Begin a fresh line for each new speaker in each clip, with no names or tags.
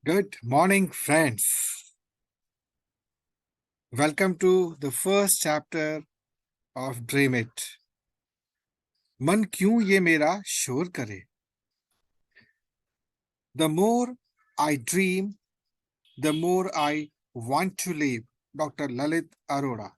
Good morning, friends. Welcome to the first chapter of Dream It. मन क्यों ये मेरा शोर करे? The more I dream, the more I want to live. Dr. Lalit Arora.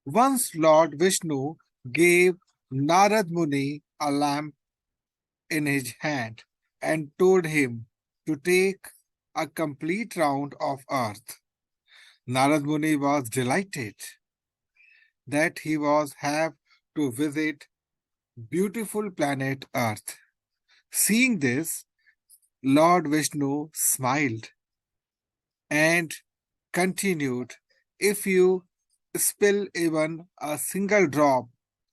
Once Lord Vishnu gave Narad Muni a lamp in his hand and told him to take a complete round of earth. Narad Muni was delighted that he was have to visit beautiful planet Earth. Seeing this, Lord Vishnu smiled and continued, if you spill even a single drop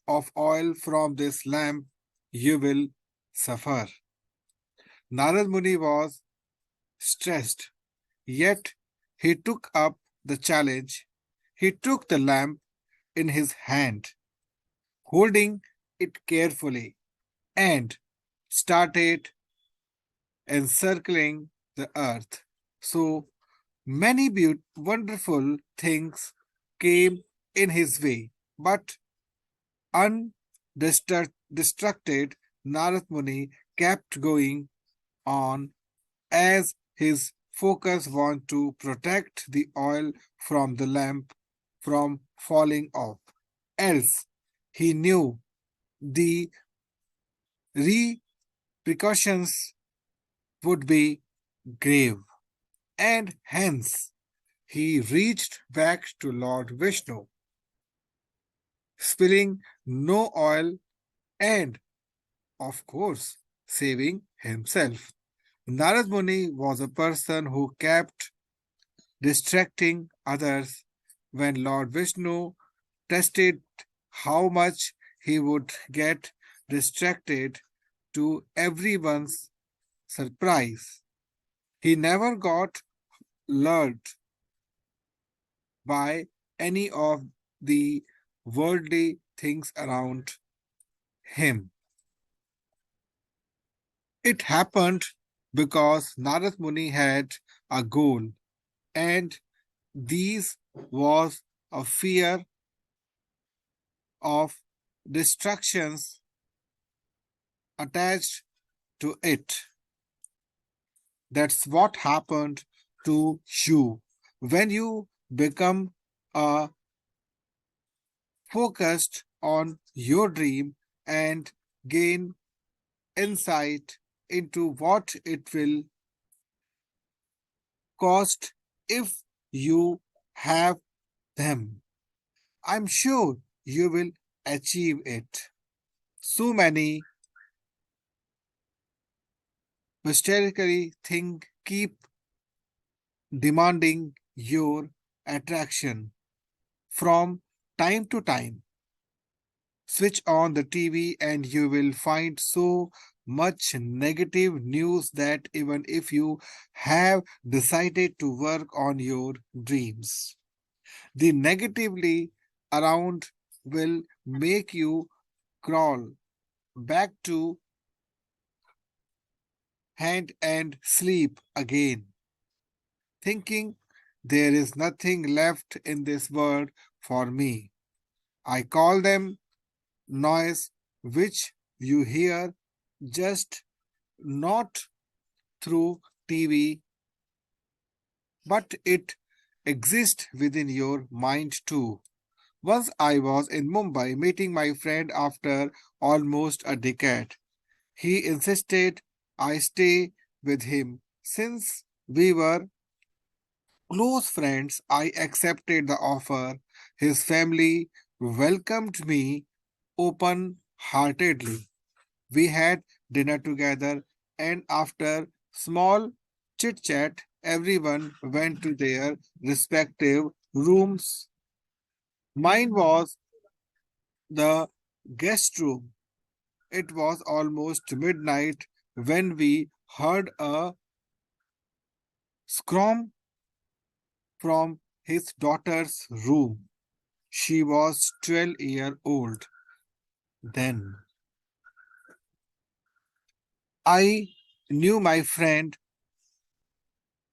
of oil from this lamp, you will suffer. Narad Muni was stressed, yet he took up the challenge. He took the lamp in his hand, holding it carefully, and started encircling the earth. So many wonderful things came in his way, but undistracted, Narad Muni kept going on as his focus was to protect the oil from the lamp from falling off. Else, he knew the repercussions would be grave, and hence he reached back to Lord Vishnu, spilling no oil and, of course, saving himself. Narad Muni was a person who kept distracting others when Lord Vishnu tested how much he would get distracted to everyone's surprise. He never got lured by any of the worldly things around him. It happened because Narad Muni had a goal, and these was a fear of distractions attached to it. That's what happened to you when you become focused on your dream and gain insight into what it will cost if you have them. I'm sure you will achieve it. So many mysteriously things keep demanding your attraction from time to time. Switch on the TV and you will find so much negative news that even if you have decided to work on your dreams, the negatively around will make you crawl back to hand and sleep again, thinking there is nothing left in this world for me. I call them noise which you hear just not through TV, but it exists within your mind too. Once I was in Mumbai meeting my friend after almost a decade. He insisted I stay with him. Since we were close friends, I accepted the offer. His family welcomed me open heartedly. We had dinner together, and after small chit chat, everyone went to their respective rooms. Mine was the guest room. It was almost midnight when we heard a scream from his daughter's room. She was 12-year old. Then I knew my friend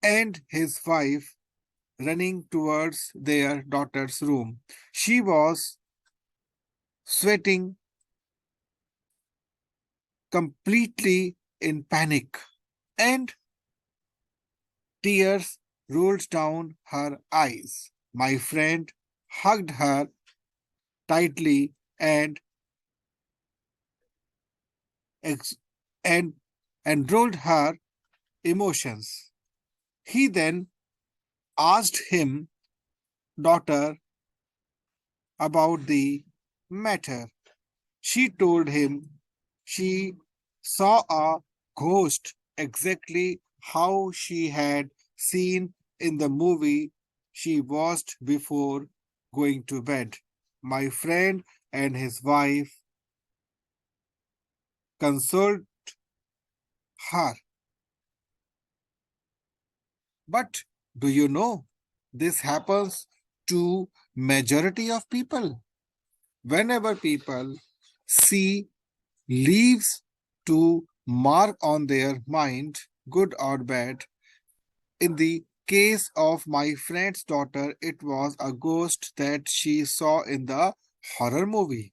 and his wife running towards their daughter's room. She was sweating, completely in panic, and tears rolled down her eyes. My friend hugged her tightly ex- and and rolled her emotions. He then asked him, daughter, about the matter. She told him she saw a ghost exactly how she had seen in the movie she watched before going to bed. My friend and his wife consoled her. But do you know this happens to majority of people? Whenever people see leaves to mark on their mind, good or bad. In the case of my friend's daughter, it was a ghost that she saw in the horror movie.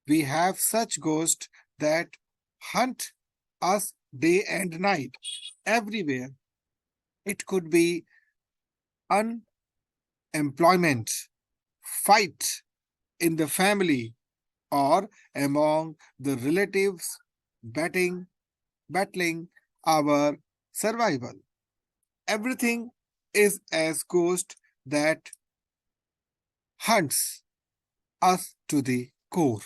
We have such ghosts that hunt us day and night, everywhere. It could be unemployment, fight in the family, or among the relatives battling our survival. Everything is as ghost that hunts us to the core.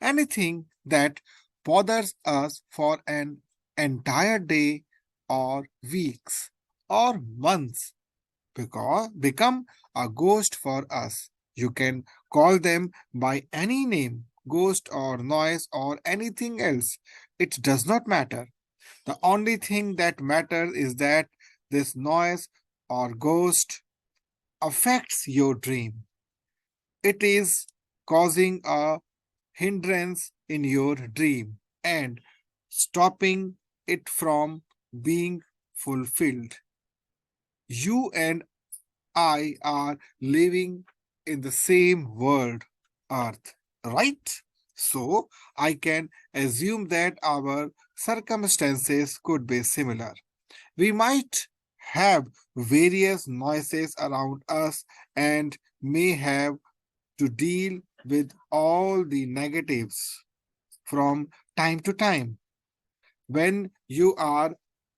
Anything that bothers us for an entire day or weeks or months because become a ghost for us. You can call them by any name, ghost or noise or anything else. It does not matter. The only thing that matters is that this noise or ghost affects your dream. It is causing a hindrance in your dream and stopping it from being fulfilled. You and I are living in the same world, Earth, right? So I can assume that our circumstances could be similar. We might have various noises around us and may have to deal with all the negatives from time to time. When you are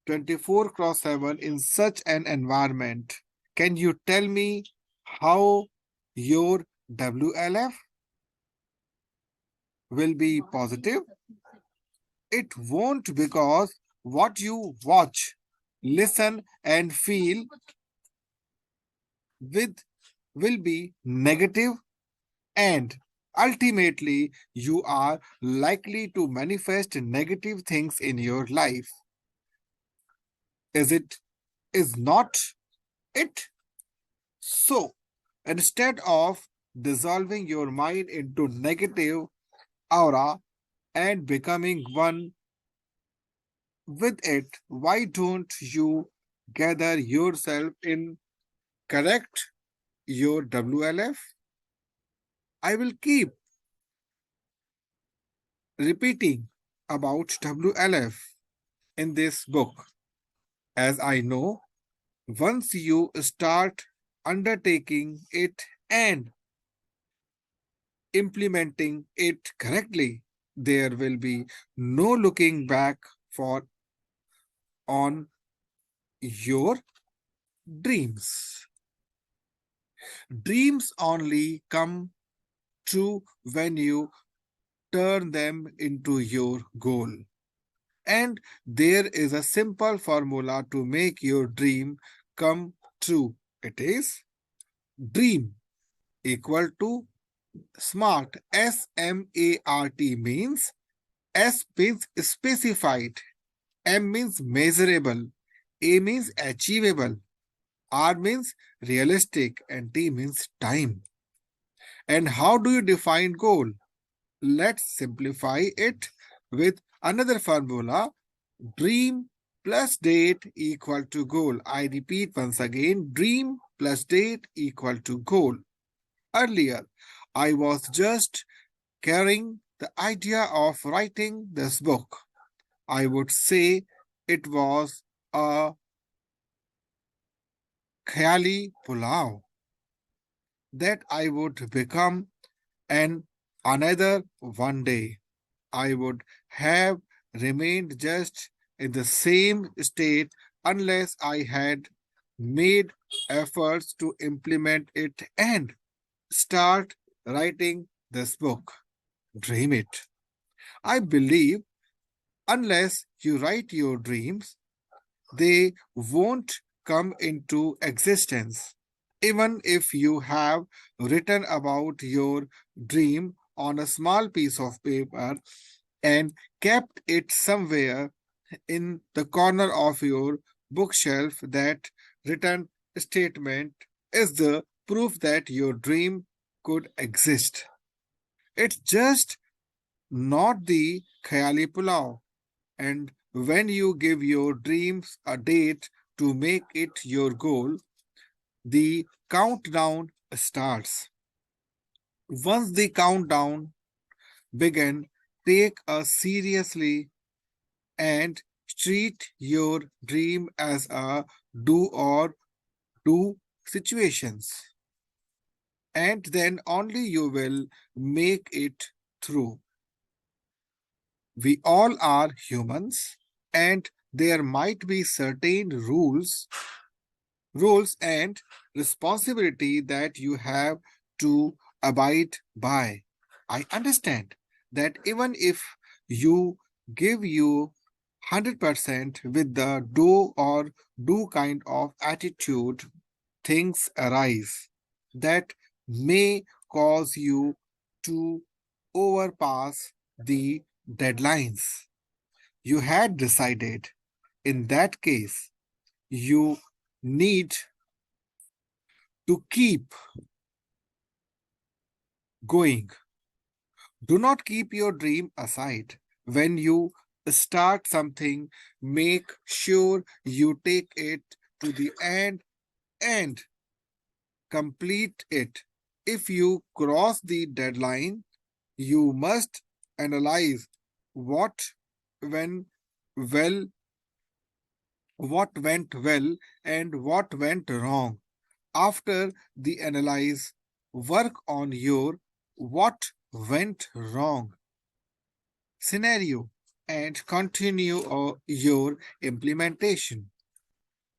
24 cross 7 in such an environment, can you tell me how your WLF will be positive? It won't, because what you watch, listen, and feel with will be negative, and ultimately you are likely to manifest negative things in your life. Is not it? So instead of dissolving your mind into negative aura and becoming one with it, why don't you gather yourself in, correct your WLF? I will keep repeating about WLF in this book, as I know once you start undertaking it and implementing it correctly, there will be no looking back for on your dreams. Dreams only come true when you turn them into your goal. And there is a simple formula to make your dream come true. It is dream equal to SMART. SMART means S means specified, M means measurable, A means achievable, R means realistic, and T means time. And how do you define goal? Let's simplify it with another formula. Dream plus date equal to goal. I repeat once again, dream plus date equal to goal. Earlier, I was just carrying the idea of writing this book. I would say it was a khayali pulao that I would become an another one day. I would have remained just in the same state unless I had made efforts to implement it and start writing this book. Dream it. I believe unless you write your dreams, they won't come into existence. Even if you have written about your dream on a small piece of paper and kept it somewhere in the corner of your bookshelf, that written statement is the proof that your dream could exist. It's just not the khayali pulao. And when you give your dreams a date to make it your goal, the countdown starts. Once the countdown begins, take a seriously and treat your dream as a do or do situations. And then only you will make it through. We all are humans, and there might be certain rules and responsibility that you have to abide by. I understand that even if you give you 100% with the do or do kind of attitude, things arise that may cause you to overpass the deadlines you had decided. In that case, you need to keep going. Do not keep your dream aside. When you start something, make sure you take it to the end and complete it. If you cross the deadline, you must analyze what when well what went well and what went wrong. After the analyze, work on your what went wrong scenario and continue your implementation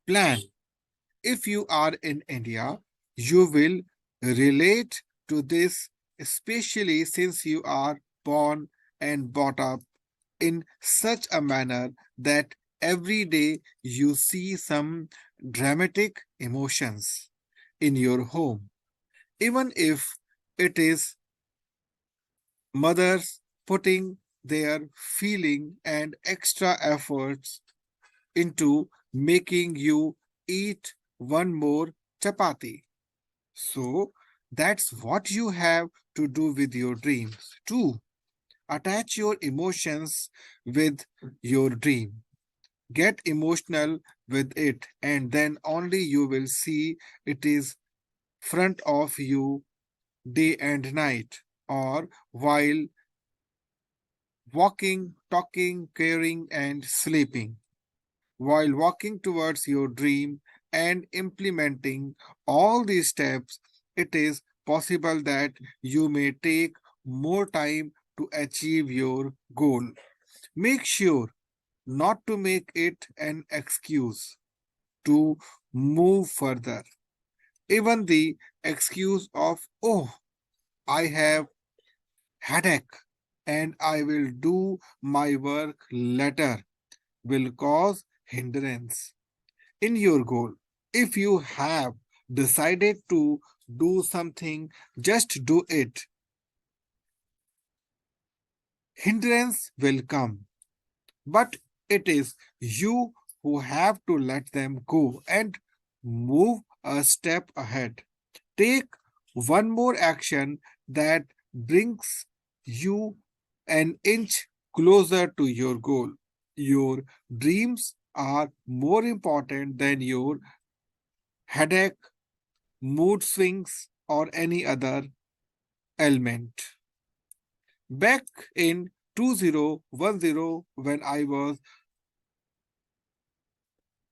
plan. If you are in India, you will relate to this, especially since you are born and brought up in such a manner that every day you see some dramatic emotions in your home. Even if it is mothers putting their feeling and extra efforts into making you eat one more chapati. So that's what you have to do with your dreams too. Attach your emotions with your dream. Get emotional with it, and then only you will see it is front of you day and night, or while walking, talking, caring, and sleeping. While walking towards your dream and implementing all these steps, it is possible that you may take more time to achieve your goal. Make sure not to make it an excuse to move further. Even the excuse of, oh, I have headache and I will do my work later, will cause hindrance in your goal. If you have decided to do something, just do it. Hindrance will come, but it is you who have to let them go and move a step ahead. Take one more action that brings you an inch closer to your goal. Your dreams are more important than your headache, mood swings, or any other ailment. Back in 2010, when I was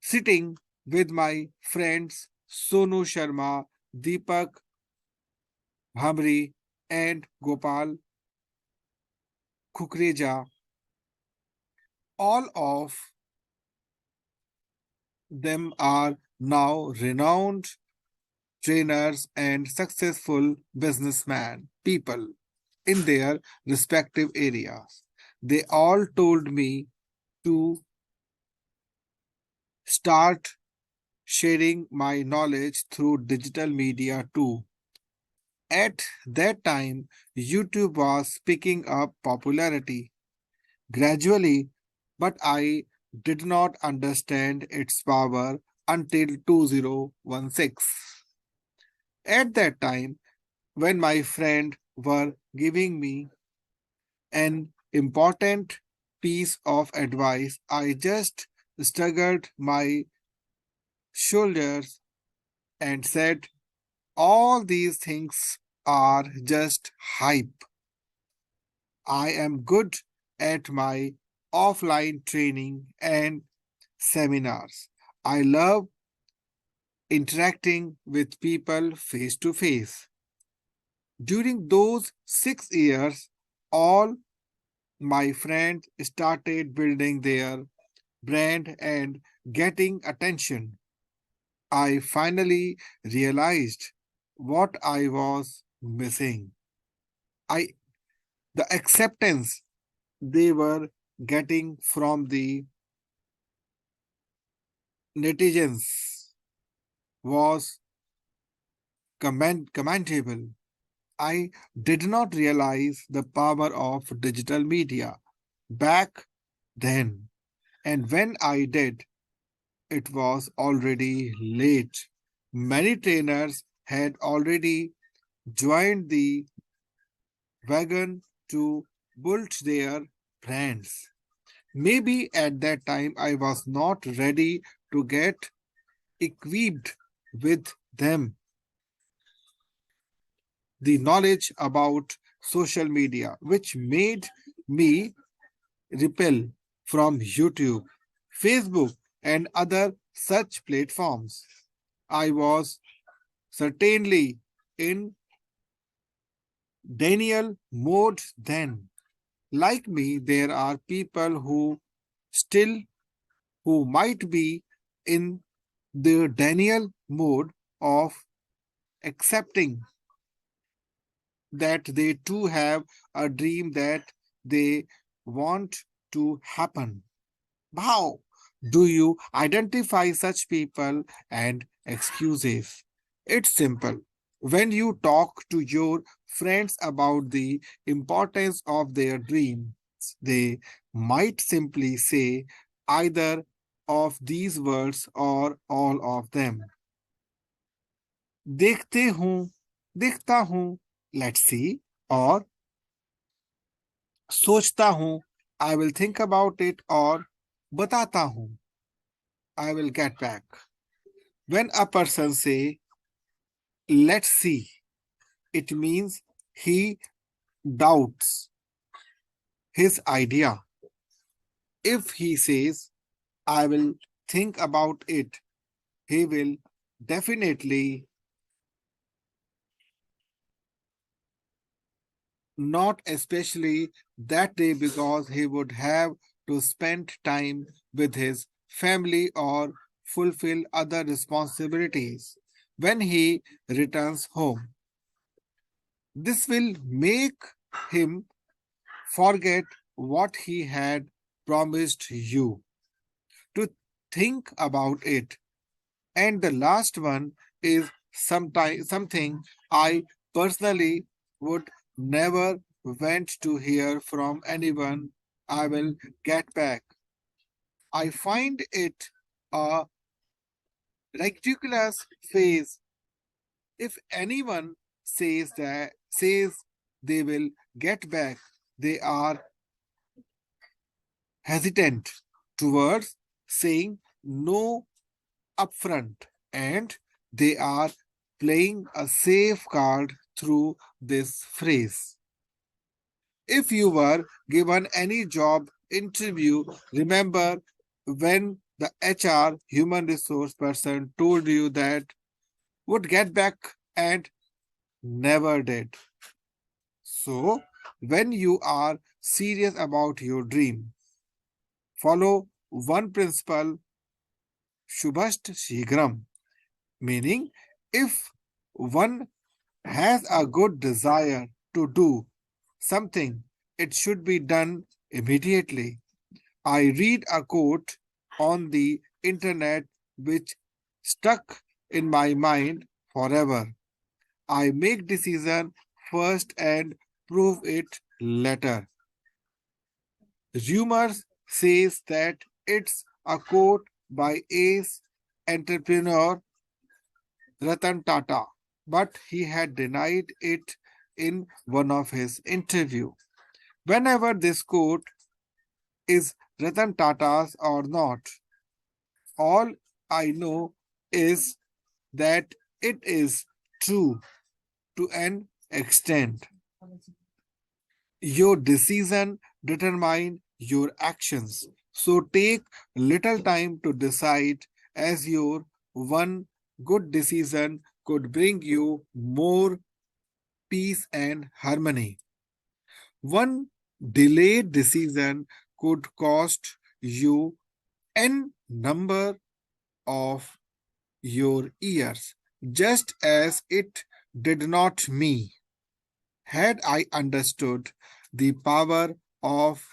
sitting with my friends Sonu Sharma, Deepak Bhamri, and Gopal Kukreja, all of them are now renowned trainers and successful businessmen, people in their respective areas. They all told me to start sharing my knowledge through digital media too. At that time, YouTube was picking up popularity gradually, but I did not understand its power until 2016. At that time, when my friend were giving me an important piece of advice, I just shrugged my shoulders and said, all these things are just hype. I am good at my offline training and seminars. I love interacting with people face to face. During those 6 years, all my friends started building their brand and getting attention. I finally realized what I was missing. I the acceptance they were getting from the netizens was commendable. I did not realize the power of digital media back then, and when I did, it was already late. Many trainers had already joined the wagon to build their brands. Maybe at that time I was not ready to get equipped with them. The knowledge about social media, which made me repel from YouTube, Facebook, and other such platforms. I was certainly in Daniel mode then. Like me, there are people who still who might be in the Daniel mode of accepting that they too have a dream that they want to happen. How do you identify such people and excuses? It's simple. When you talk to your friends about the importance of their dreams, they might simply say either of these words or all of them. देखते हूँ, देखता हूँ, let's see, or सोचता हूँ, I will think about it, or बताता हूँ, I will get back. When a person say, let's see, it means he doubts his idea. If he says, I will think about it, he will definitely not, especially that day, because he would have to spend time with his family or fulfill other responsibilities when he returns home. This will make him forget what he had promised you to think about it. And the last one is something I personally would never want to hear from anyone. I will get back. I find it a ridiculous phase if anyone says they will get back, they are hesitant towards saying no upfront, and they are playing a safe card through this phrase. If you were given any job interview, remember when the HR human resource person told you that would get back and never did. So, when you are serious about your dream, follow one principle, Shubhast Shigram, meaning if one has a good desire to do something, it should be done immediately. I read a quote on the internet which stuck in my mind forever. I make decision first and prove it later. Rumors says that it's a quote by ace entrepreneur Ratan Tata, but he had denied it in one of his interview. Whenever this quote is Ratan Tata's or not, all I know is that it is true to an extent. Your decision determine your actions. So take little time to decide as your one good decision could bring you more peace and harmony. One delayed decision could cost you n number of your years, just as it did not me. Had I understood the power of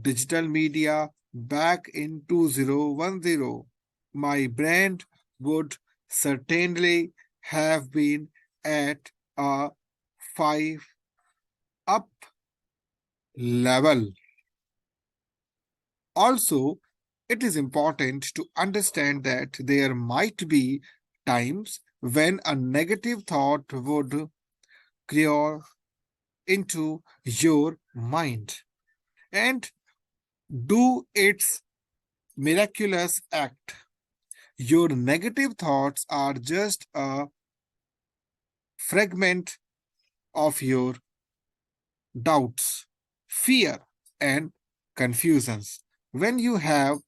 digital media back in 2010, my brand would certainly have been at a 5 up level. Also, it is important to understand that there might be times when a negative thought would creep into your mind and do its miraculous act. Your negative thoughts are just a fragment of your doubts, fear, and confusions. When you have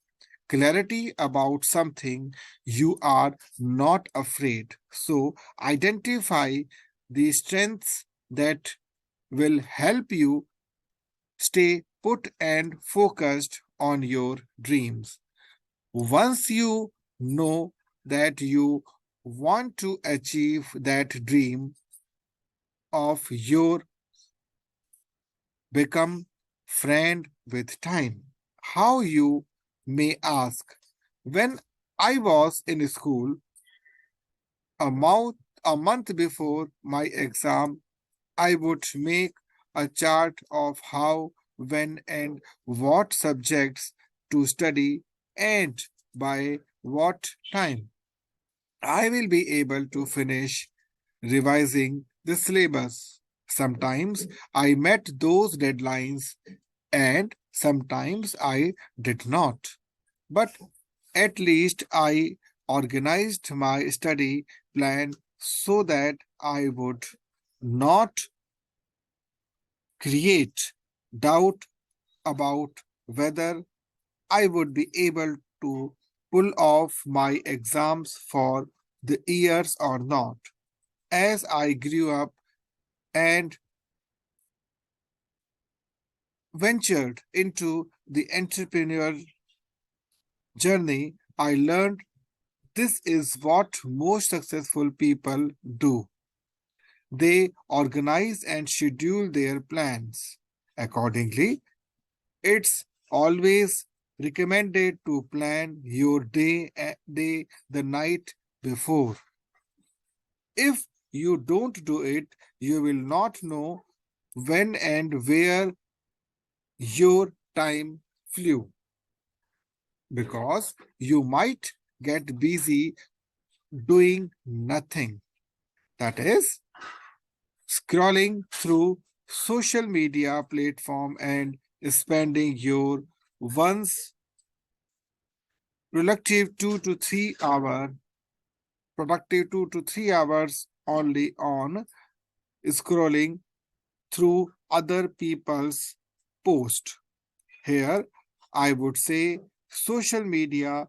clarity about something, you are not afraid. So, identify the strengths that will help you stay put and focused on your dreams. Once you know that you want to achieve that dream of your become friend with time. How you may ask. When I was in school, a month, a month before my exam, I would make a chart of how, when, and what subjects to study and by what time I will be able to finish revising the syllabus. Sometimes I met those deadlines and sometimes I did not. But at least I organized my study plan so that I would not create doubt about whether I would be able to pull off my exams for the years or not. As I grew up and ventured into the entrepreneurial journey, I learned this is what most successful people do. They organize and schedule their plans. Accordingly, it's always recommended to plan your day the night before. If you don't do it, you will not know when and where your time flew because you might get busy doing nothing. That is, scrolling through social media platform and spending your once productive 2 to 3 hours only on scrolling through other people's posts. Here, I would say social media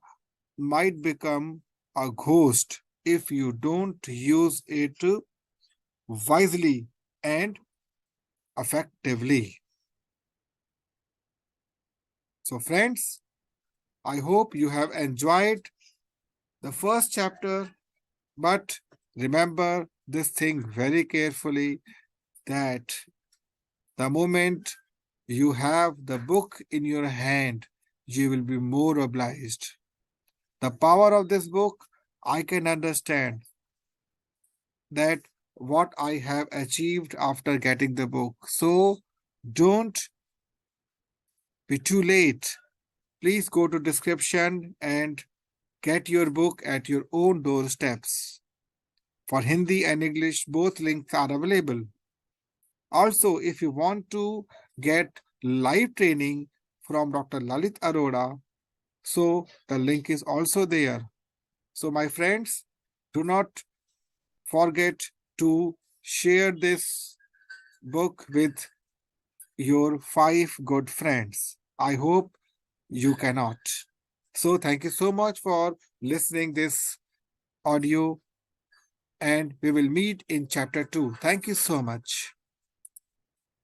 might become a ghost if you don't use it wisely and effectively. So, friends, I hope you have enjoyed the first chapter, but remember this thing very carefully that the moment you have the book in your hand, you will be more obliged. The power of this book, I can understand that what I have achieved after getting the book. So don't be too late. Please go to description and get your book at your own doorsteps. For Hindi and English, both links are available. Also, if you want to get live training from Dr. Lalit Arora, so the link is also there. So my friends, do not forget to share this book with your 5 good friends. I hope you cannot. So thank you so much for listening this audio and we will meet in chapter 2. Thank you so much.